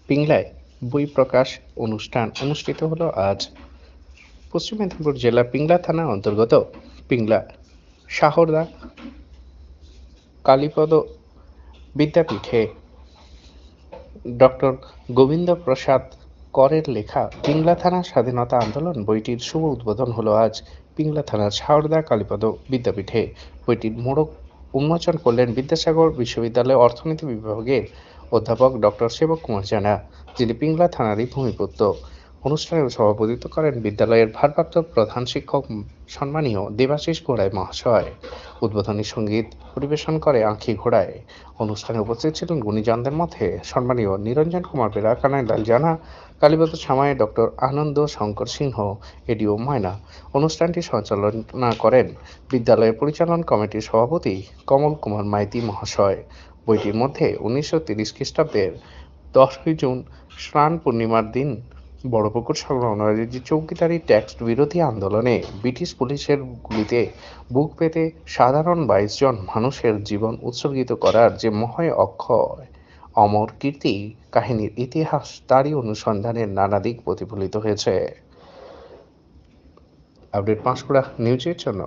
পিংলায় বই প্রকাশ অনুষ্ঠান অনুষ্ঠিত হলো আজ। পশ্চিম মেদিনীপুর জেলার পিংলা থানা অন্তর্গত পিংলা শাহরদা কালীপদ বিদ্যাপীঠে ডক্টর গোবিন্দ প্রসাদ করের লেখা পিংলা থানা স্বাধীনতা আন্দোলন বইটির শুভ উদ্বোধন হলো আজ পিংলা থানার শাহরদা কালীপদ বিদ্যাপীঠে। বইটির মোড়ক উন্মোচন করলেন বিদ্যাসাগর বিশ্ববিদ্যালয়ের অর্থনীতি বিভাগের অধ্যাপক ডক্টর সেবক কুমার জানা, যিনি পিংলা থানারই ভূমিপুত্র। অনুষ্ঠানে সভাপতিত্ব করেন বিদ্যালয়ের ভারপ্রাপ্ত প্রধান শিক্ষক সম্মানীয় দেবাশিস ঘোড়াই মহাশয়। উদ্বোধনী সঙ্গীত পরিবেশন করে আঁখি ঘোড়ায়। অনুষ্ঠানে উপস্থিত ছিলেন গুণীজনদের মধ্যে সম্মানীয় নিরঞ্জন কুমার বেরা, কানাইলাল জানা, কালীপদ সামাই, ডক্টর আনন্দ শঙ্কর সিংহ, এডিও ময়না। অনুষ্ঠানটি সঞ্চালনা করেন বিদ্যালয়ের পরিচালন কমিটির সভাপতি কমল কুমার মাইতি মহাশয়। বইটির মধ্যে 1930 খ্রিস্টাব্দের 10ই জুন স্নান পূর্ণিমার দিন বড়পুকুর সংলগ্ন চৌকিদারি ট্যাক্স বিরোধী আন্দোলনে ব্রিটিশ পুলিশের গুলিতে বুক পেতে সাধারণ 22 জন মানুষের জীবন উৎসর্গিত করার যে মহয় অক্ষয় অমর কীর্তি কাহিনীর ইতিহাস, তারই অনুসন্ধানের নানা দিক প্রতিফলিত হয়েছে। আপডেট পাঁশকুড়া নিউজের জন্য